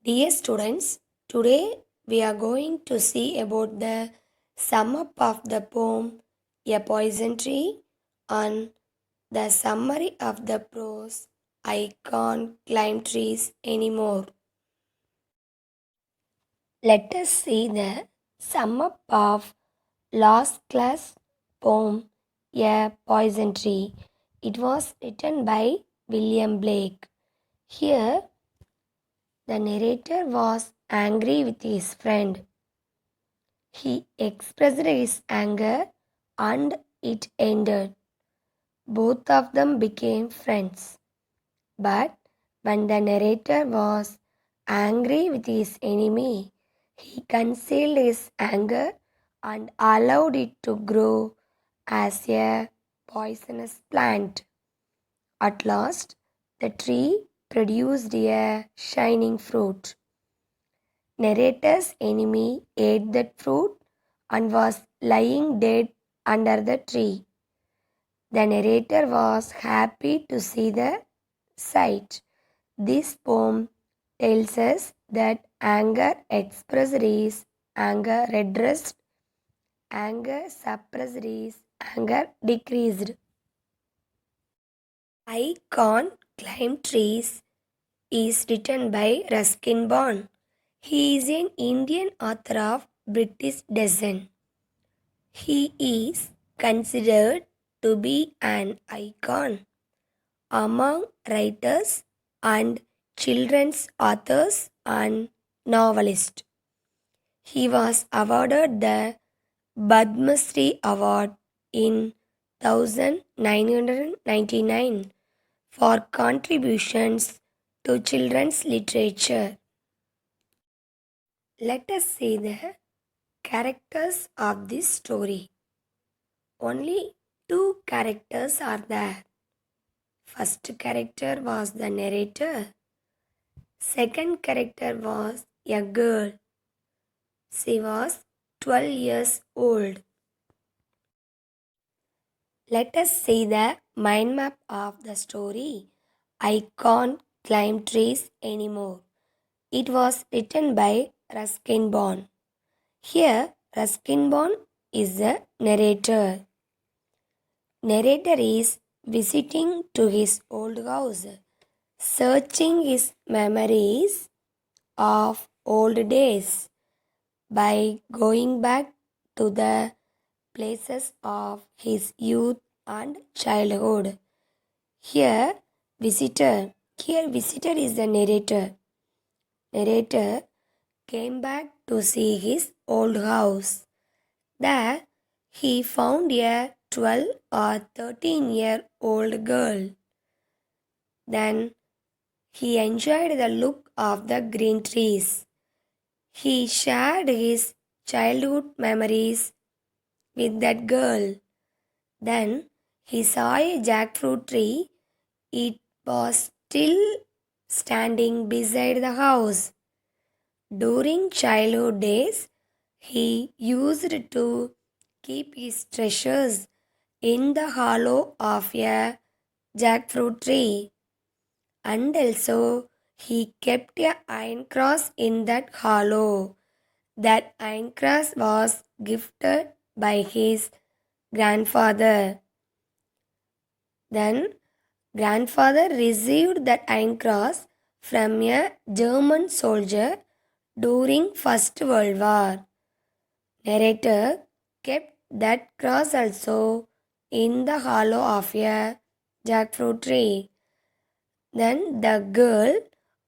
Dear students, today we are going to see about the sum up of the poem A Poison Tree and the summary of the prose I can't climb trees anymore. Let us see the sum up of last class poem A Poison Tree. It was written by William Blake. Here, the narrator was angry with his friend. He expressed his anger and it ended. Both of them became friends. But when the narrator was angry with his enemy, he concealed his anger and allowed it to grow as a poisonous plant. At last, the tree produced a shining fruit. Narrator's enemy ate that fruit and was lying dead under the tree. The narrator was happy to see the sight. This poem tells us that anger expressed is anger redressed, anger suppressed is anger decreased. I Can't Climb Trees is written by Ruskin Bond. He is an Indian author of British descent. He is considered to be an icon among writers and children's authors and novelists. He was awarded the Padma Shri Award in 1999 for contributions to children's literature. Let us see the characters of this story. Only two characters are there. First character was the narrator. Second character was a girl. She was 12 years old. Let us see the mind map of the story. I can't climb trees anymore. It was written by Ruskin Bond. Here, Ruskin Bond is the narrator. Narrator is visiting to his old house, searching his memories of old days by going back to the places of his youth and childhood. Here, visitor is the narrator. Narrator came back to see his old house. There, he found a 12 or 13-year-old girl. Then, he enjoyed the look of the green trees. He shared his childhood memories with that girl. Then, he saw a jackfruit tree. It was still standing beside the house. During childhood days, he used to keep his treasures in the hollow of a jackfruit tree, and also he kept a iron cross in that hollow. That iron cross was gifted by his grandfather. Then grandfather received that iron cross from a German soldier during First World War. Narrator kept that cross also in the hollow of a jackfruit tree. Then the girl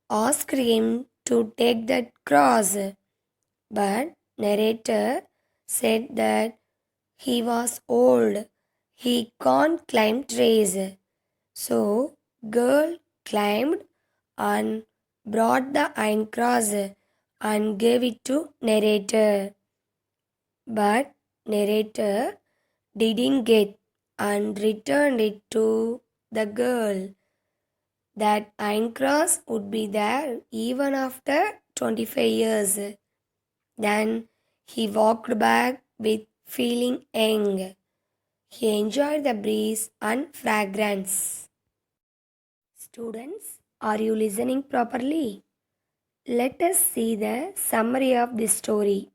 asked him to take that cross, but narrator said that he was old, he can't climb trees. So girl climbed and brought the iron cross and gave it to narrator. But narrator didn't get and returned it to the girl. That iron cross would be there even after 25 years. Then he walked back with feeling young. He enjoyed the breeze and fragrance. Students, are you listening properly? Let us see the summary of this story.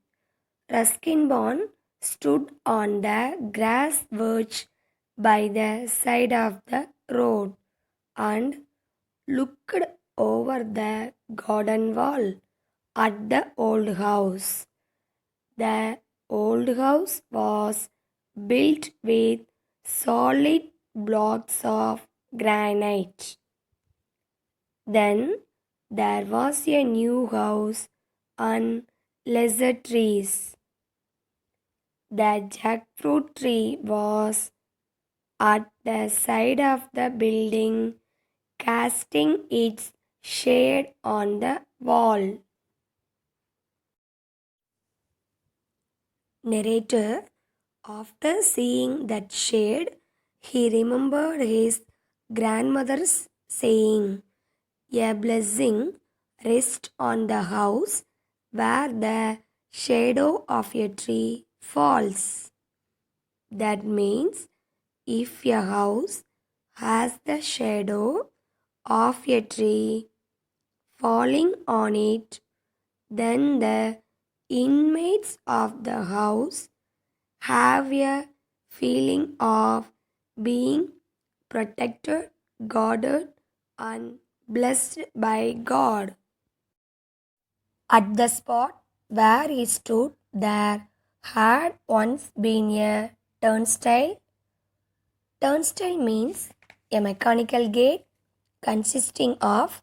Ruskin stood on the grass verge by the side of the road and looked over the garden wall at the old house. The old house was built with solid blocks of granite. Then there was a new house and lesser trees. The jackfruit tree was at the side of the building, casting its shade on the wall. Narrator, after seeing that shade, he remembered his grandmother's saying, "A blessing rests on the house where the shadow of a tree falls." That means if a house has the shadow of a tree falling on it, then the inmates of the house have a feeling of being protected, guarded, and blessed by God. At the spot where he stood, there had once been a turnstile. Turnstile means a mechanical gate consisting of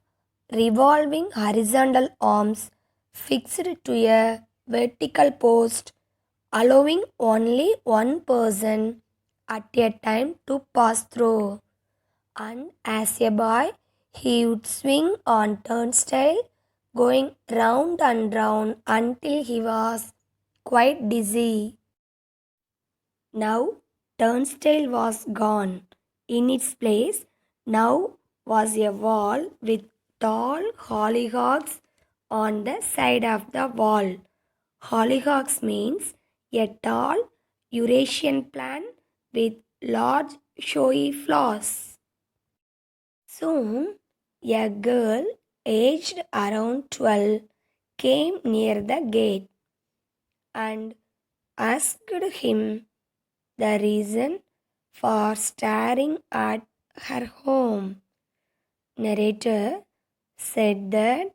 revolving horizontal arms fixed to a vertical post, allowing only one person at a time to pass through. And as a boy, he would swing on turnstile, going round and round until he was quite dizzy. Now, turnstile was gone. In its place, now was a wall with tall hollyhocks on the side of the wall. Hollyhocks means a tall Eurasian plant with large showy flowers. Soon, a girl aged around 12 came near the gate and asked him the reason for staring at her home. Narrator said that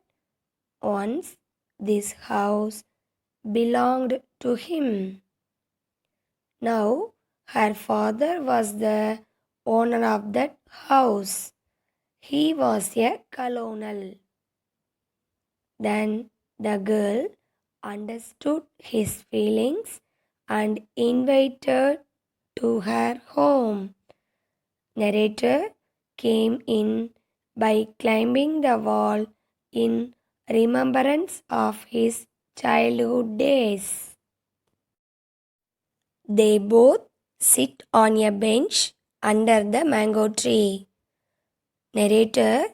once this house belonged to him. Now her father was the owner of that house. He was a colonel. Then the girl understood his feelings and invited to her home. Narrator came in by climbing the wall in remembrance of his childhood days. They both sit on a bench under the mango tree. Narrator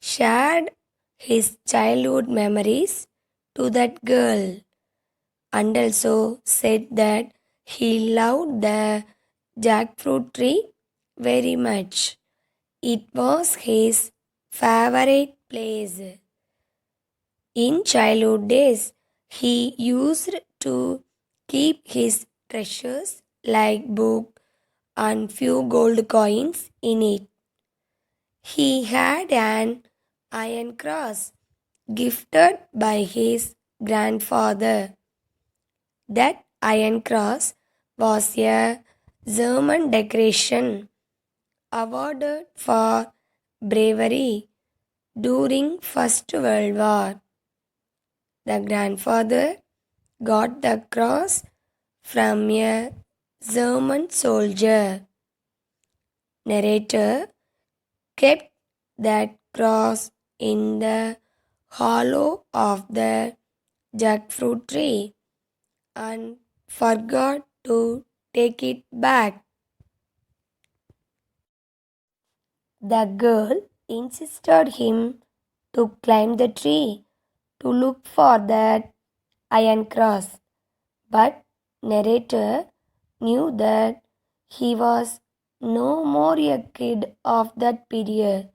shared his childhood memories to that girl and also said that he loved the jackfruit tree very much. It was his favorite place. In childhood days, he used to keep his treasures like book and few gold coins in it. He had an iron cross gifted by his grandfather. That iron cross was a German decoration awarded for bravery during First World War. The grandfather got the cross from a German soldier. Narrator kept that cross in the hollow of the jackfruit tree and forgot to take it back. The girl insisted him to climb the tree to look for that iron cross, but narrator knew that he was no more a kid of that period,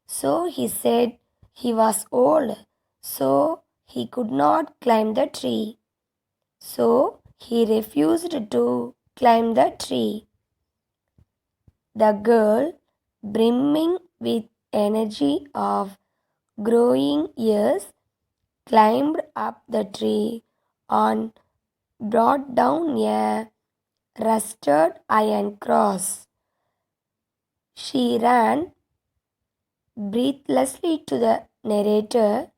so he said he was old so he could not climb the tree. So he refused to climb the tree. The girl, brimming with energy of growing years, climbed up the tree and brought down a rusted iron cross. She ran breathlessly to the narrator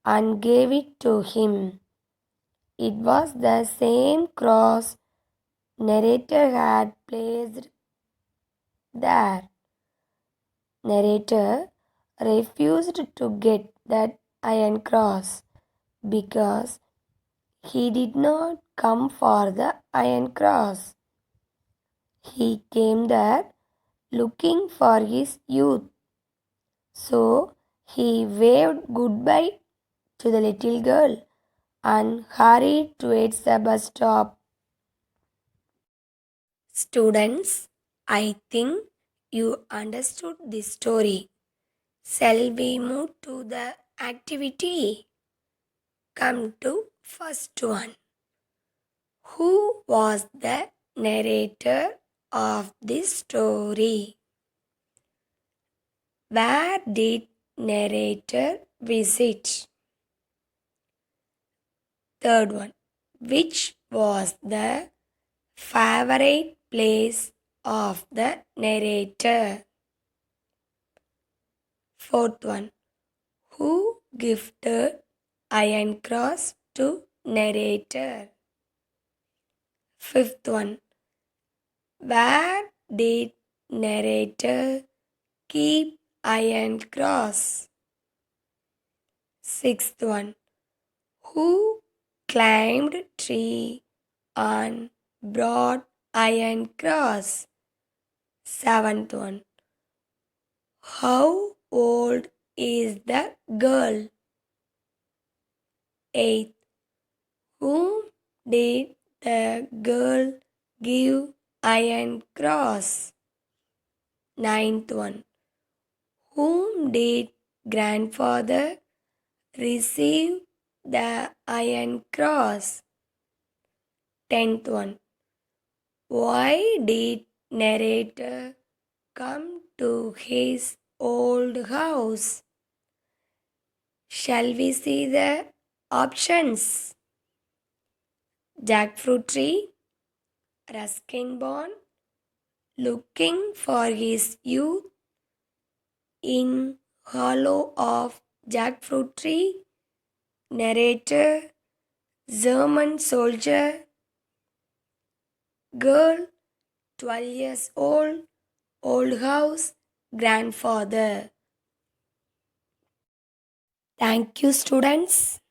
and gave it to him. It was the same cross narrator had placed there. Narrator refused to get that iron cross because he did not come for the iron cross. He came there looking for his youth. So he waved goodbye to the little girl and hurried towards the bus stop. Students, I think you understood this story. Shall we move to the activity? Come to first one. Who was the narrator of this story? Where did narrator visit? Third one. Which was the favorite place of the narrator? Fourth one. Who gifted iron cross to narrator? Fifth one. Where did narrator keep iron cross? Sixth one. Who climbed tree and brought iron cross? Seventh one. How old is the girl? Eighth. Whom did the girl give iron cross? Ninth one. Whom did grandfather receive the iron cross? Tenth one. Why did narrator come to his old house? Shall we see the options? Jackfruit tree, Ruskin born, looking for his youth in hollow of jackfruit tree, narrator, German soldier, girl, 12 years old house, grandfather. Thank you, students.